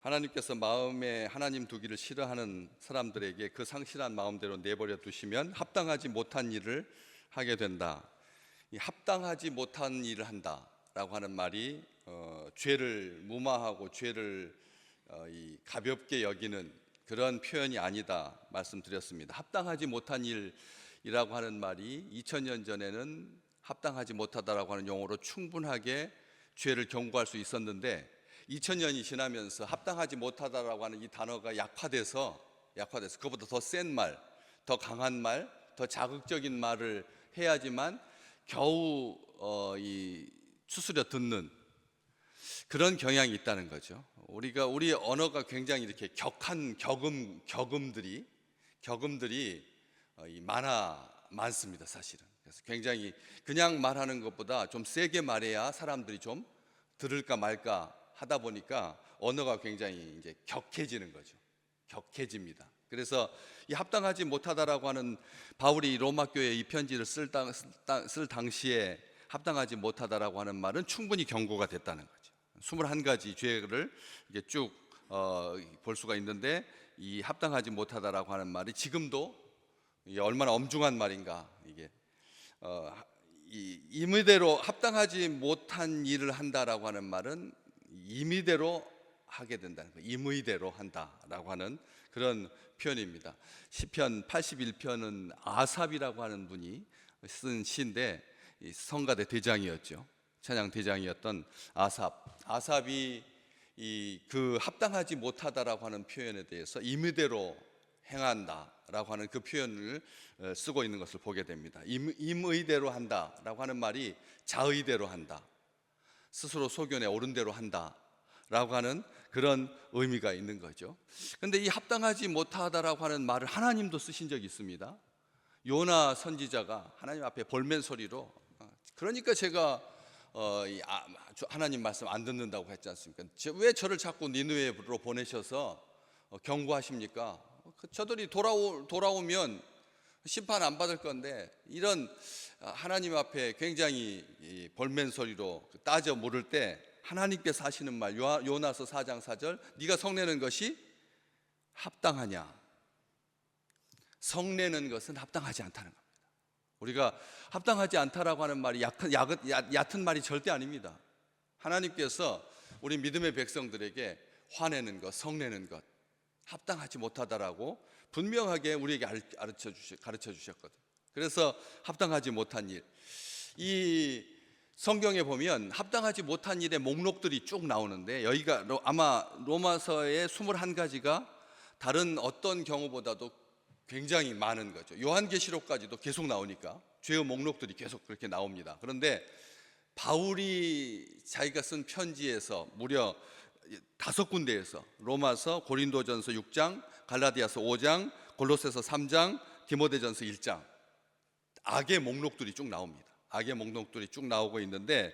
하나님께서 마음에 하나님 두기를 싫어하는 사람들에게 그 상실한 마음대로 내버려 두시면 합당하지 못한 일을 하게 된다. 이 합당하지 못한 일을 한다라고 하는 말이 죄를 무마하고 죄를 가볍게 여기는 그런 표현이 아니다 말씀드렸습니다. 합당하지 못한 일이라고 하는 말이 2000년 전에는 합당하지 못하다라고 하는 용어로 충분하게 죄를 경고할 수 있었는데 2000년이 지나면서 합당하지 못하다라고 하는 이 단어가 약화돼서 그것보다 더 센 말, 더 강한 말, 더 자극적인 말을 해야지만 겨우 추스려 듣는 그런 경향이 있다는 거죠. 우리 언어가 굉장히 이렇게 격한 격음들이 많습니다, 사실은. 그래서 굉장히 그냥 말하는 것보다 좀 세게 말해야 사람들이 좀 들을까 말까 하다 보니까 언어가 굉장히 이제 격해지는 거죠. 격해집니다. 그래서 이 합당하지 못하다라고 하는 바울이 로마 교회에 이 편지를 쓸 당시에 합당하지 못하다라고 하는 말은 충분히 경고가 됐다는 거죠. 21가지 죄를 이게 쭉 볼 수가 있는데 이 합당하지 못하다라고 하는 말이 지금도 이게 얼마나 엄중한 말인가. 이게 임의대로 합당하지 못한 일을 한다라고 하는 말은 임의대로 하게 된다는 거예요. 임의대로 한다라고 하는 그런 표현입니다. 시편 81편은 아삽이라고 하는 분이 쓴 시인데 성가대 대장이었죠. 찬양 대장이었던 아삽이 그 합당하지 못하다라고 하는 표현에 대해서 임의대로 행한다라고 하는 그 표현을 쓰고 있는 것을 보게 됩니다. 임의대로 한다라고 하는 말이 자의대로 한다, 스스로 소견에 옳은 대로 한다라고 하는 그런 의미가 있는 거죠. 그런데 이 합당하지 못하다라고 하는 말을 하나님도 쓰신 적이 있습니다. 요나 선지자가 하나님 앞에 볼멘 소리로 그러니까 제가 하나님 말씀 안 듣는다고 했지 않습니까? 왜 저를 자꾸 니느웨로 보내셔서 경고하십니까? 저들이 돌아오면 심판 안 받을 건데 이런 하나님 앞에 굉장히 볼멘 소리로 따져 물을 때 하나님께서 하시는 말 요나서 4장 4절 네가 성내는 것이 합당하냐? 성내는 것은 합당하지 않다는 겁니다. 우리가 합당하지 않다라고 하는 말이 얕은 말이 절대 아닙니다. 하나님께서 우리 믿음의 백성들에게 화내는 것, 성내는 것 합당하지 못하다라고 분명하게 우리에게 가르쳐 주셨거든요. 그래서 합당하지 못한 일, 이 성경에 보면 합당하지 못한 일의 목록들이 쭉 나오는데 여기가 아마 로마서의 21가지가 다른 어떤 경우보다도 굉장히 많은 거죠. 요한계시록까지도 계속 나오니까 죄의 목록들이 계속 그렇게 나옵니다. 그런데 바울이 자기가 쓴 편지에서 무려 5군데에서 로마서, 고린도전서 6장, 갈라디아서 5장, 골로새서 3장, 디모데전서 1장 악의 목록들이 쭉 나옵니다. 악의 목록들이 쭉 나오고 있는데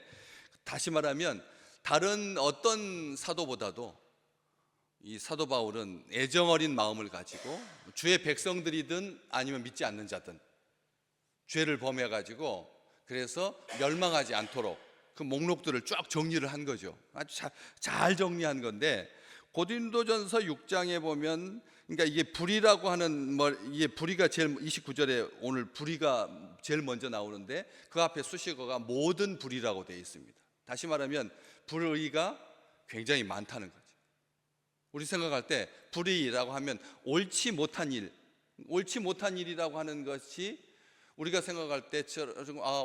다시 말하면 다른 어떤 사도보다도 이 사도 바울은 애정어린 마음을 가지고 주의 백성들이든 아니면 믿지 않는 자든 죄를 범해가지고 그래서 멸망하지 않도록 그 목록들을 쫙 정리를 한 거죠. 아주 잘 정리한 건데 고린도전서 6장에 보면 그러니까 이게 불의라고 하는 이게 불의가 제일 29절에 오늘 불의가 제일 먼저 나오는데 그 앞에 수식어가 모든 불의라고 되어 있습니다. 다시 말하면 불의가 굉장히 많다는 거죠. 우리 생각할 때 불의라고 하면 옳지 못한 일이라고 하는 것이 우리가 생각할 때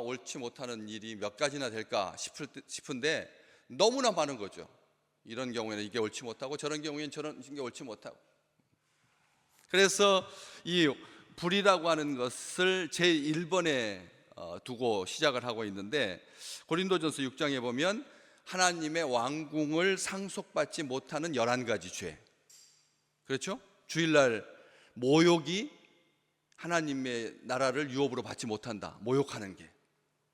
옳지 못하는 일이 몇 가지나 될까 싶은데 너무나 많은 거죠. 이런 경우에는 이게 옳지 못하고 저런 경우에는 저런 게 옳지 못하고. 그래서 이 불이라고 하는 것을 제1번에 두고 시작을 하고 있는데 고린도전서 6장에 보면 하나님의 왕궁을 상속받지 못하는 11가지 죄, 그렇죠? 주일날 모욕이 하나님의 나라를 유업으로 받지 못한다, 모욕하는 게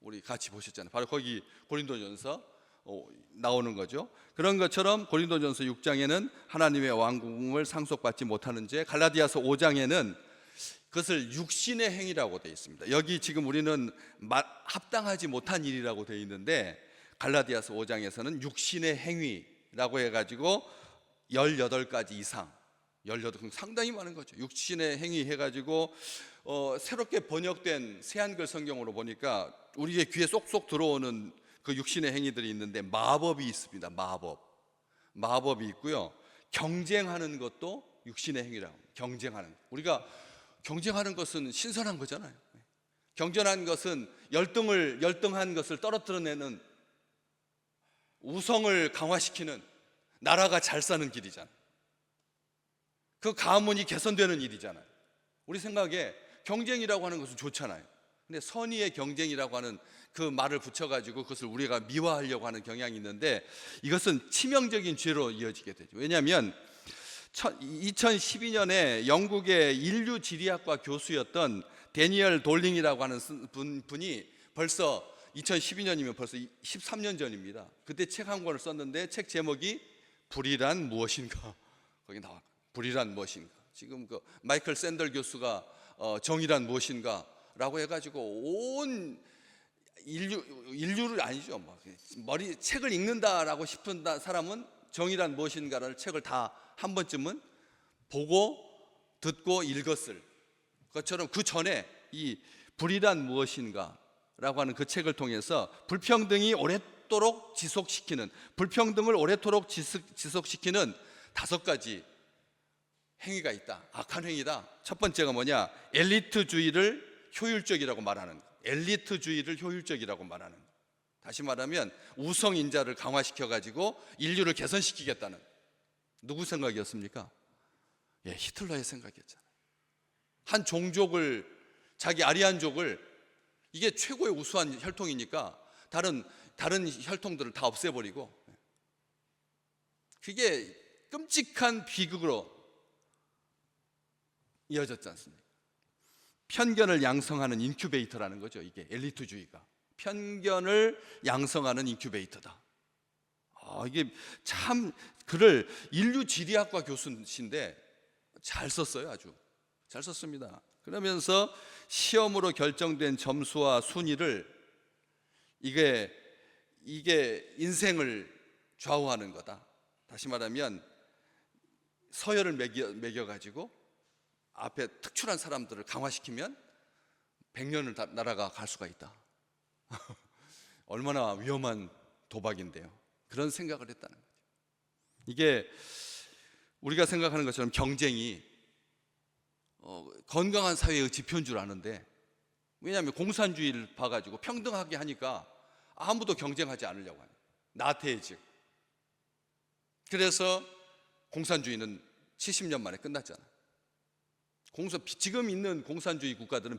우리 같이 보셨잖아요. 바로 거기 고린도전서 나오는 거죠. 그런 것처럼 고린도전서 6장에는 하나님의 왕궁을 상속받지 못하는 죄, 갈라디아서 5장에는 그것을 육신의 행위라고 되어 있습니다. 여기 지금 우리는 합당하지 못한 일이라고 되어 있는데 갈라디아서 5장에서는 육신의 행위라고 해가지고 18가지 이상, 18 상당히 많은 거죠. 육신의 행위 해가지고 새롭게 번역된 새한글 성경으로 보니까 우리의 귀에 쏙쏙 들어오는 그 육신의 행위들이 있는데, 마법이 있습니다. 마법이 있고요. 경쟁하는 것도 육신의 행위라고. 경쟁하는, 우리가 경쟁하는 것은 신선한 거잖아요. 경쟁한 것은 열등한 것을 떨어뜨려내는, 우성을 강화시키는, 나라가 잘 사는 길이잖아요. 그 가문이 개선되는 일이잖아요. 우리 생각에 경쟁이라고 하는 것은 좋잖아요. 근데 선의의 경쟁이라고 하는 그 말을 붙여가지고 그것을 우리가 미화하려고 하는 경향이 있는데, 이것은 치명적인 죄로 이어지게 되죠. 왜냐하면 2012년에 영국의 인류지리학과 교수였던 데니얼 돌링이라고 하는 분이, 벌써 2012년이면 벌써 13년 전입니다. 그때 책 한 권을 썼는데, 책 제목이 불이란 무엇인가. 거기 나와. 불이란 무엇인가. 지금 그 마이클 샌들 교수가 정의란 무엇인가 라고 해가지고 온 인류를, 아니죠, 책을 읽는다라고 싶은 사람은 정의란 무엇인가를 책을 다 한 번쯤은 보고 듣고 읽었을 것처럼, 그 전에 이 불이란 무엇인가 라고 하는 그 책을 통해서 불평등을 오래도록 지속시키는 5가지 행위가 있다. 악한 행위다. 첫 번째가 뭐냐? 엘리트주의를 효율적이라고 말하는 거. 엘리트주의를 효율적이라고 말하는 거. 다시 말하면 우성인자를 강화시켜가지고 인류를 개선시키겠다는, 누구 생각이었습니까? 예, 히틀러의 생각이었잖아요. 한 종족을, 자기 아리안족을, 이게 최고의 우수한 혈통이니까 다른 혈통들을 다 없애버리고, 그게 끔찍한 비극으로 이어졌지 않습니까? 편견을 양성하는 인큐베이터라는 거죠. 이게 엘리트주의가 편견을 양성하는 인큐베이터다. 이게 참, 글을 인류지리학과 교수신데 잘 썼어요. 아주 잘 썼습니다. 그러면서 시험으로 결정된 점수와 순위를, 이게 인생을 좌우하는 거다. 다시 말하면 서열을 매겨가지고 앞에 특출한 사람들을 강화시키면 100년을 나라가 갈 수가 있다. 얼마나 위험한 도박인데요. 그런 생각을 했다는 거죠. 이게 우리가 생각하는 것처럼 경쟁이 건강한 사회의 지표인 줄 아는데, 왜냐하면 공산주의를 봐가지고 평등하게 하니까 아무도 경쟁하지 않으려고 하는, 나태해지고. 그래서 공산주의는 70년 만에 끝났잖아요. 지금 있는 공산주의 국가들은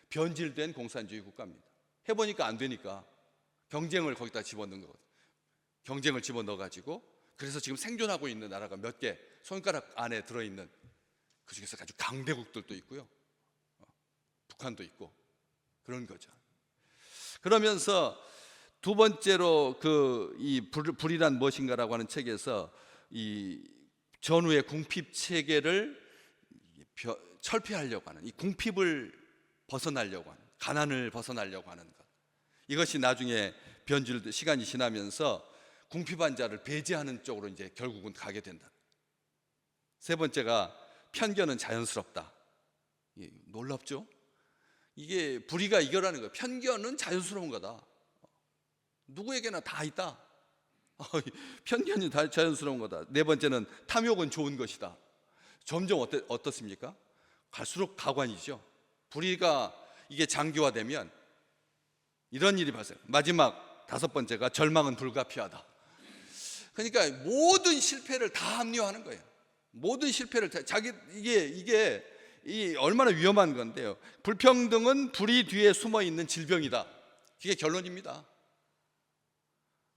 변질된 공산주의 국가입니다. 해보니까 안 되니까 경쟁을 거기다 집어넣은 거거든요. 경쟁을 집어넣어가지고, 그래서 지금 생존하고 있는 나라가 몇 개, 손가락 안에 들어있는, 그 중에서 아주 강대국들도 있고요, 북한도 있고, 그런 거죠. 그러면서 두 번째로 이 불이란 무엇인가라고 하는 책에서 이 전후의 궁핍 체계를 철폐하려고 하는, 이 궁핍을 벗어나려고 하는, 가난을 벗어나려고 하는 것, 이것이 나중에 시간이 지나면서 궁핍한 자를 배제하는 쪽으로 이제 결국은 가게 된다. 세 번째가 편견은 자연스럽다. 놀랍죠? 이게 불의가 이거라는 거예요. 편견은 자연스러운 거다. 누구에게나 다 있다. 편견이 다 자연스러운 거다. 네 번째는 탐욕은 좋은 것이다. 점점 어떻습니까? 갈수록 가관이죠. 불의가 이게 장기화되면 이런 일이 발생. 마지막 다섯 번째가 절망은 불가피하다. 그러니까 모든 실패를 다 합리화하는 거예요. 모든 실패를 이게 얼마나 위험한 건데요. 불평등은 불의 뒤에 숨어 있는 질병이다. 그게 결론입니다.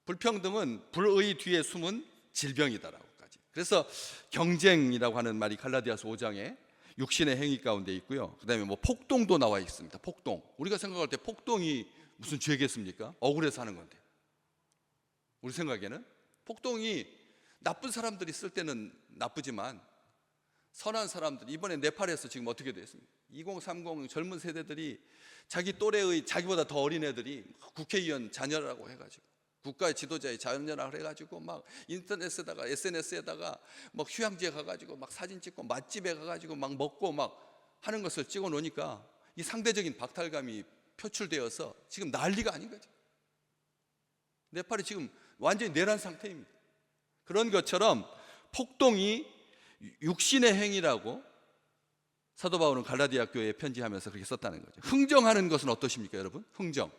불평등은 불의 뒤에 숨은 질병이다라고까지. 그래서 경쟁이라고 하는 말이 갈라디아서 5장에 육신의 행위 가운데 있고요. 그다음에 폭동도 나와 있습니다. 폭동. 우리가 생각할 때 폭동이 무슨 죄겠습니까? 억울해서 하는 건데. 우리 생각에는 폭동이 나쁜 사람들이 쓸 때는 나쁘지만 선한 사람들, 이번에 네팔에서 지금 어떻게 됐습니까? 2030 젊은 세대들이 자기 또래의, 자기보다 더 어린 애들이 국회의원 자녀라고 해가지고 국가의 지도자의 자연연합을 해가지고 막 인터넷에다가 SNS에다가 막 휴양지에 가가지고 막 사진 찍고 맛집에 가가지고 막 먹고 막 하는 것을 찍어 놓으니까 이 상대적인 박탈감이 표출되어서 지금 난리가 아닌 거죠. 네팔이 지금 완전히 내란 상태입니다. 그런 것처럼 폭동이 육신의 행위라고 사도 바울은 갈라디아 교회에 편지하면서 그렇게 썼다는 거죠. 흥정하는 것은 어떠십니까, 여러분? 흥정.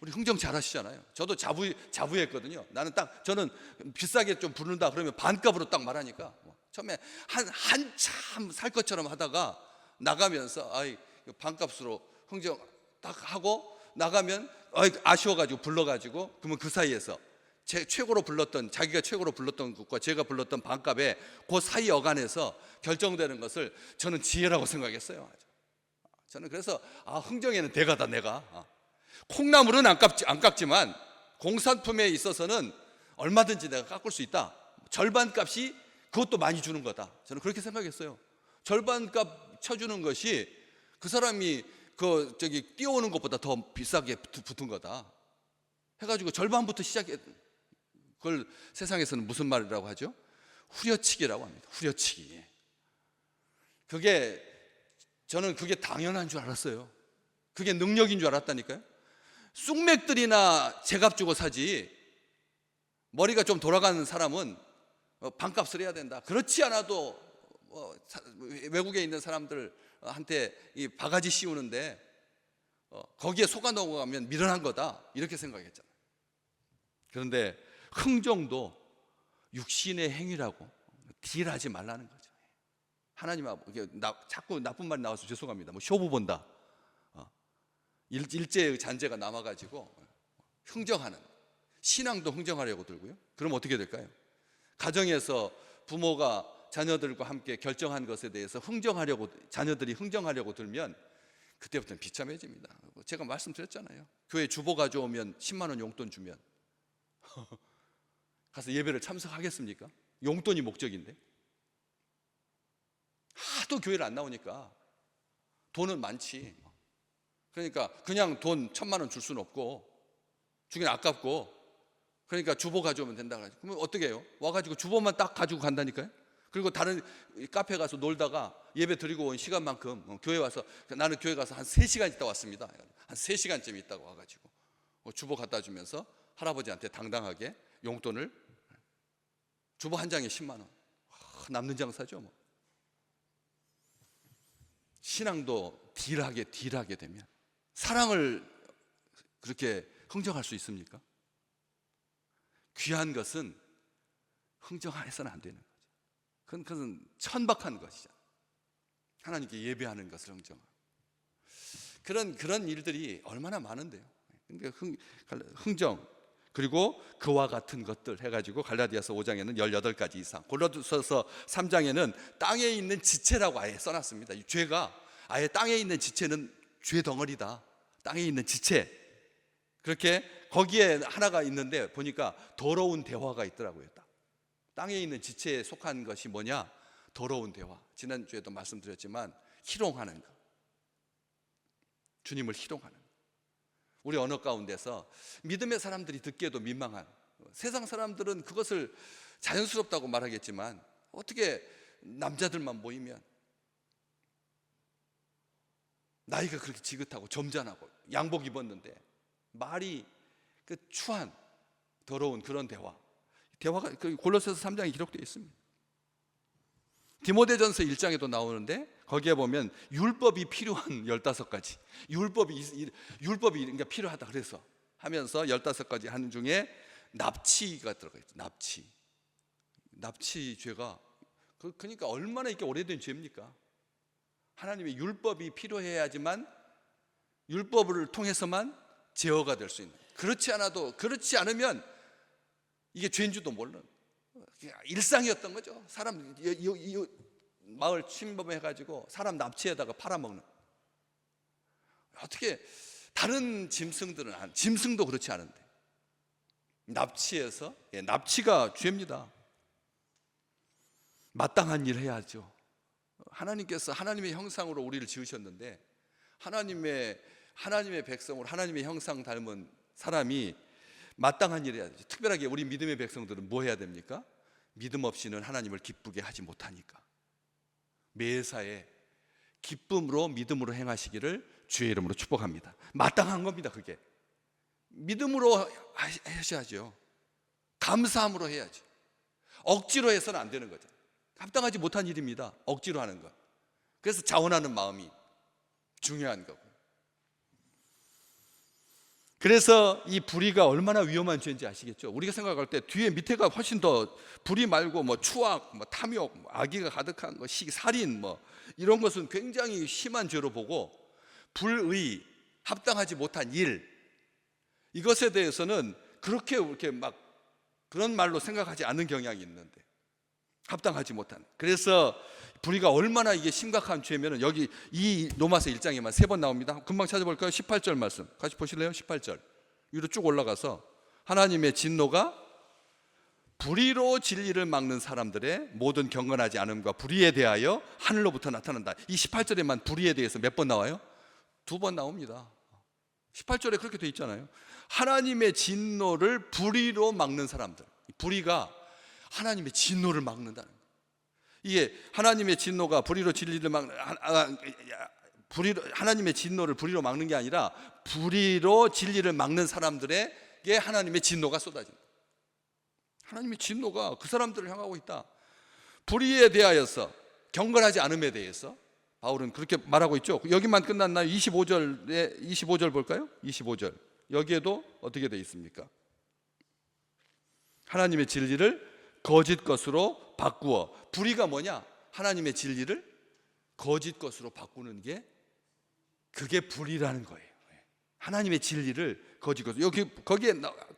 우리 흥정 잘 하시잖아요. 저도 자부했거든요. 저는 비싸게 좀 부른다 그러면 반값으로 딱 말하니까 처음에 한참 살 것처럼 하다가 나가면서 반값으로 흥정 딱 하고 나가면 아쉬워가지고 불러가지고 그러면 그 사이에서 자기가 최고로 불렀던 것과 제가 불렀던 반값에 그 사이 어간에서 결정되는 것을 저는 지혜라고 생각했어요. 저는 그래서 흥정에는 대가다 내가. 콩나물은 안 깎지만 공산품에 있어서는 얼마든지 내가 깎을 수 있다. 절반 값이 그것도 많이 주는 거다. 저는 그렇게 생각했어요. 절반 값 쳐주는 것이 그 사람이 뛰어오는 것보다 더 비싸게 붙은 거다 해가지고 절반부터 시작해. 그걸 세상에서는 무슨 말이라고 하죠? 후려치기라고 합니다. 후려치기. 저는 그게 당연한 줄 알았어요. 그게 능력인 줄 알았다니까요. 쑥맥들이나 제값 주고 사지, 머리가 좀 돌아가는 사람은 반값을 해야 된다. 그렇지 않아도 외국에 있는 사람들한테 이 바가지 씌우는데 거기에 속아 넘어가면 미련한 거다, 이렇게 생각했잖아요. 그런데 흥정도 육신의 행위라고 딜하지 말라는 거죠. 하나님 앞에 자꾸 나쁜 말이 나와서 죄송합니다. 쇼부 본다, 일제의 잔재가 남아가지고 흥정하는, 신앙도 흥정하려고 들고요. 그럼 어떻게 될까요? 가정에서 부모가 자녀들과 함께 결정한 것에 대해서 자녀들이 흥정하려고 들면 그때부터는 비참해집니다. 제가 말씀드렸잖아요. 교회 주보 가져오면 10만 원 용돈 주면 가서 예배를 참석하겠습니까? 용돈이 목적인데. 하도 교회를 안 나오니까 돈은 많지. 그러니까 그냥 돈 1,000만 원 줄 수는 없고 주긴 아깝고, 그러니까 주보 가져오면 된다. 그러면 어떻게 해요? 와가지고 주보만 딱 가지고 간다니까요. 그리고 다른 카페 가서 놀다가 예배 드리고 온 시간만큼 교회 와서, 나는 교회 가서 한 3시간 있다 왔습니다. 한 3시간쯤 있다가 와가지고 주보 갖다 주면서 할아버지한테 당당하게 용돈을, 주보 한 장에 10만 원, 남는 장사죠 뭐. 신앙도 딜하게 되면 사랑을 그렇게 흥정할 수 있습니까? 귀한 것은 흥정해서는 안 되는 거죠. 그건 천박한 것이잖아요. 하나님께 예배하는 것을 흥정하고, 그런 일들이 얼마나 많은데요. 그러니까 흥정, 그리고 그와 같은 것들 해가지고 갈라디아서 5장에는 18가지 이상, 고린도서 3장에는 땅에 있는 지체라고 아예 써놨습니다. 죄가 아예 땅에 있는 지체는 죄 덩어리다. 땅에 있는 지체. 그렇게 거기에 하나가 있는데 보니까 더러운 대화가 있더라고요. 땅에 있는 지체에 속한 것이 뭐냐? 더러운 대화. 지난주에도 말씀드렸지만 희롱하는 것, 주님을 희롱하는 것. 우리 언어 가운데서 믿음의 사람들이 듣기에도 민망한, 세상 사람들은 그것을 자연스럽다고 말하겠지만 어떻게 남자들만 모이면 나이가 그렇게 지긋하고 점잖하고 양복 입었는데 말이 그 추한 더러운 그런 대화가 골로새서 3장에 기록되어 있습니다. 디모데전서 1장에도 나오는데 거기에 보면 율법이 필요한 15가지, 율법이 그러니까 필요하다 그래서 하면서 15가지 하는 중에 납치가 들어가 있죠. 납치 죄가 그러니까 얼마나 이렇게 오래된 죄입니까? 하나님의 율법이 필요해야지만, 율법을 통해서만 제어가 될 수 있는, 그렇지 않으면 이게 죄인 줄도 모르는 일상이었던 거죠. 사람 마을 침범해가지고 사람 납치에다가 팔아먹는. 어떻게 다른 짐승도 그렇지 않은데 납치가 죄입니다. 마땅한 일 해야죠. 하나님께서 하나님의 형상으로 우리를 지으셨는데 하나님의 백성으로 하나님의 형상 닮은 사람이 마땅한 일을 해야 되죠. 특별하게 우리 믿음의 백성들은 뭐 해야 됩니까? 믿음 없이는 하나님을 기쁘게 하지 못하니까 매사에 기쁨으로 믿음으로 행하시기를 주의 이름으로 축복합니다. 마땅한 겁니다. 그게 믿음으로 하셔야죠. 감사함으로 해야지. 억지로 해서는 안 되는 거죠. 합당하지 못한 일입니다. 억지로 하는 것. 그래서 자원하는 마음이 중요한 거고. 그래서 이 불의가 얼마나 위험한 죄인지 아시겠죠? 우리가 생각할 때 뒤에 밑에가 훨씬 더 불의 말고 뭐 추악, 뭐 탐욕, 뭐 악의가 가득한 거, 살인 뭐 이런 것은 굉장히 심한 죄로 보고 불의, 합당하지 못한 일 이것에 대해서는 그렇게 막 그런 말로 생각하지 않는 경향이 있는데 합당하지 못한. 그래서 불의가 얼마나 이게 심각한 죄면은 여기 이 로마서 1장에만 3번 나옵니다. 금방 찾아볼까요? 18절 말씀 같이 보실래요? 18절 위로 쭉 올라가서 하나님의 진노가 불의로 진리를 막는 사람들의 모든 경건하지 않음과 불의에 대하여 하늘로부터 나타난다. 이 18절에만 불의에 대해서 몇 번 나와요? 2번 나옵니다. 18절에 그렇게 돼 있잖아요. 하나님의 진노를 불의로 막는 사람들. 불의가 하나님의 진노를 막는다는 거예요. 이게 하나님의 진노가 불의로 진리를 막는 하나님의 진노를 불의로 막는 게 아니라 불의로 진리를 막는 사람들에게 하나님의 진노가 쏟아진다. 하나님의 진노가 그 사람들을 향하고 있다. 불의에 대하여서 경건하지 않음에 대해서 바울은 그렇게 말하고 있죠. 여기만 끝났나요? 25절 볼까요? 25절 여기에도 어떻게 되어 있습니까? 하나님의 진리를 거짓 것으로 바꾸어. 불의가 뭐냐? 하나님의 진리를 거짓 것으로 바꾸는 게 그게 불의라는 거예요. 하나님의 진리를 거짓 것으로.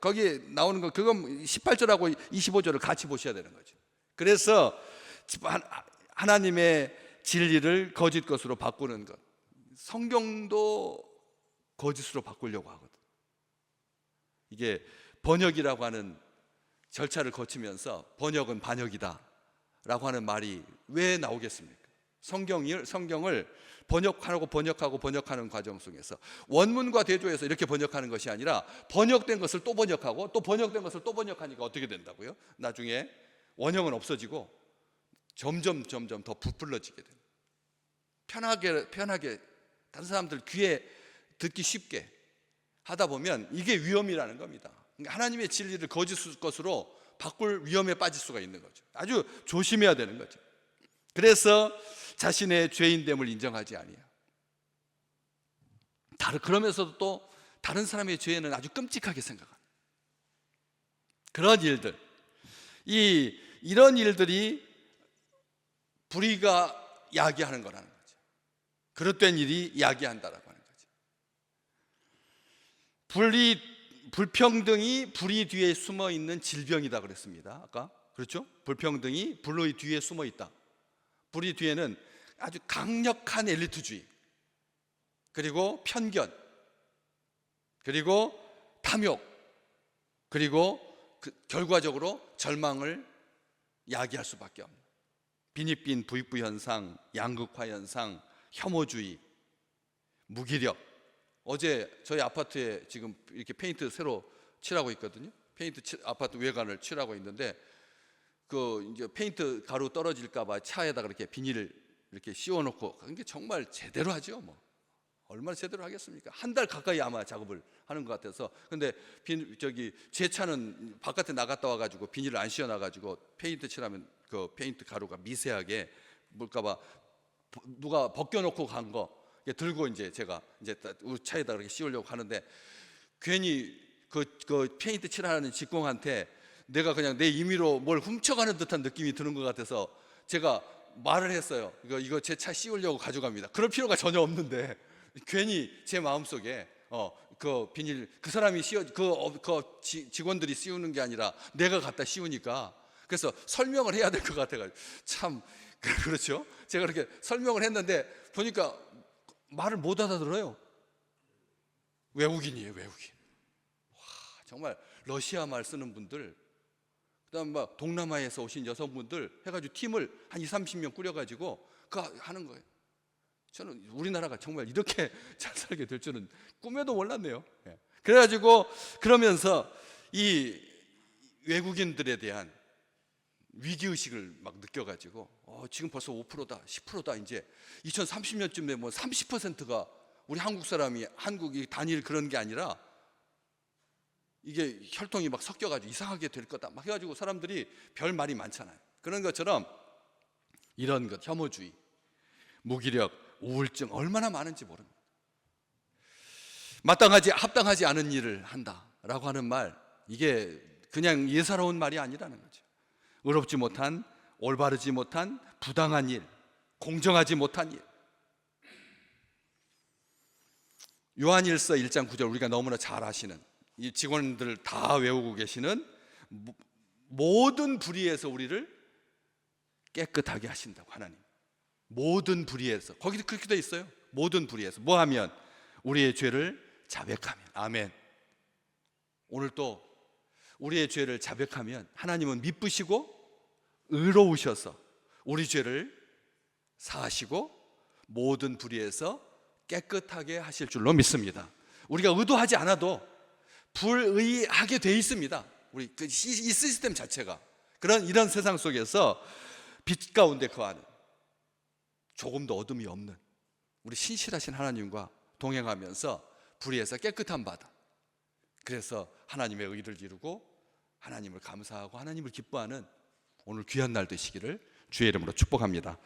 거기에 나오는 거 그건 18절하고 25절을 같이 보셔야 되는 거죠. 그래서 하나님의 진리를 거짓 것으로 바꾸는 것. 성경도 거짓으로 바꾸려고 하거든. 이게 번역이라고 하는 절차를 거치면서 번역은 반역이다 라고 하는 말이 왜 나오겠습니까? 성경을 번역하는 과정 속에서 원문과 대조해서 이렇게 번역하는 것이 아니라 번역된 것을 또 번역하고 또 번역된 것을 또 번역하니까 어떻게 된다고요? 나중에 원형은 없어지고 점점 더 부풀러지게 돼요. 편하게 다른 사람들 귀에 듣기 쉽게 하다 보면 이게 위험이라는 겁니다. 하나님의 진리를 거짓 것으로 바꿀 위험에 빠질 수가 있는 거죠. 아주 조심해야 되는 거죠. 그래서 자신의 죄인됨을 인정하지 아니해요. 그러면서도 또 다른 사람의 죄는 아주 끔찍하게 생각하는 그런 일들. 이런 일들이 불의가 야기하는 거라는 거죠. 그릇된 일이 야기한다라고 하는 거죠. 불평등이 불의 뒤에 숨어 있는 질병이다 그랬습니다. 아까 그렇죠? 불평등이 불의 뒤에 숨어 있다. 불의 뒤에는 아주 강력한 엘리트주의, 그리고 편견, 그리고 탐욕, 그리고 결과적으로 절망을 야기할 수밖에 없는 빈익빈 부익부 현상, 양극화 현상, 혐오주의, 무기력. 어제 저희 아파트에 지금 이렇게 페인트 새로 칠하고 있거든요. 아파트 외관을 칠하고 있는데 이제 페인트 가루 떨어질까봐 차에다가 이렇게 비닐을 이렇게 씌워놓고 그게 정말 제대로 하죠. 뭐 얼마나 제대로 하겠습니까? 한 달 가까이 아마 작업을 하는 것 같아서. 근데 제 차는 바깥에 나갔다 와가지고 비닐을 안 씌워놔가지고 페인트 칠하면 그 페인트 가루가 미세하게 물까봐 누가 벗겨놓고 간 거 들고 이제 제가 이제 우리 차에다 이렇게 씌우려고 하는데 괜히 그 페인트 칠하는 직공한테 내가 그냥 내 임의로 뭘 훔쳐가는 듯한 느낌이 드는 것 같아서 제가 말을 했어요. 이거 제 차 씌우려고 가져갑니다. 그럴 필요가 전혀 없는데 괜히 제 마음속에 그 비닐 그 사람이 직원들이 씌우는 게 아니라 내가 갖다 씌우니까 그래서 설명을 해야 될 것 같아가지고 참 그렇죠. 제가 그렇게 설명을 했는데 보니까 말을 못 알아들어요. 외국인이에요, 외국인. 와, 정말 러시아 말 쓰는 분들, 그다음 막 동남아에서 오신 여성분들 해가지고 팀을 한 20-30명 꾸려가지고 그거 하는 거예요. 저는 우리나라가 정말 이렇게 잘 살게 될 줄은 꿈에도 몰랐네요. 그래가지고 그러면서 이 외국인들에 대한 위기의식을 막 느껴가지고 지금 벌써 5%다 10%다 이제 2030년쯤 되면 뭐 30%가 우리 한국 사람이 한국이 단일 그런 게 아니라 이게 혈통이 막 섞여가지고 이상하게 될 거다 막 해가지고 사람들이 별 말이 많잖아요. 그런 것처럼 이런 것 혐오주의, 무기력, 우울증 얼마나 많은지 모릅니다. 합당하지 않은 일을 한다라고 하는 말, 이게 그냥 예사로운 말이 아니라는 거죠. 의롭지 못한, 올바르지 못한, 부당한 일, 공정하지 못한 일. 요한일서 1장 9절 우리가 너무나 잘 아시는, 이 직원들 다 외우고 계시는, 모든 불의에서 우리를 깨끗하게 하신다고. 하나님 모든 불의에서, 거기도 그렇게 돼 있어요. 모든 불의에서 뭐 하면? 우리의 죄를 자백하면. 아멘. 오늘 또 우리의 죄를 자백하면 하나님은 미쁘시고 의로우셔서 우리 죄를 사하시고 모든 불의에서 깨끗하게 하실 줄로 믿습니다. 우리가 의도하지 않아도 불의하게 돼 있습니다. 우리 이 시스템 자체가 이런 세상 속에서 빛 가운데 거하는, 조금도 어둠이 없는 우리 신실하신 하나님과 동행하면서 불의에서 깨끗한 바다, 그래서 하나님의 의를 이루고 하나님을 감사하고 하나님을 기뻐하는 오늘 귀한 날 되시기를 주의 이름으로 축복합니다.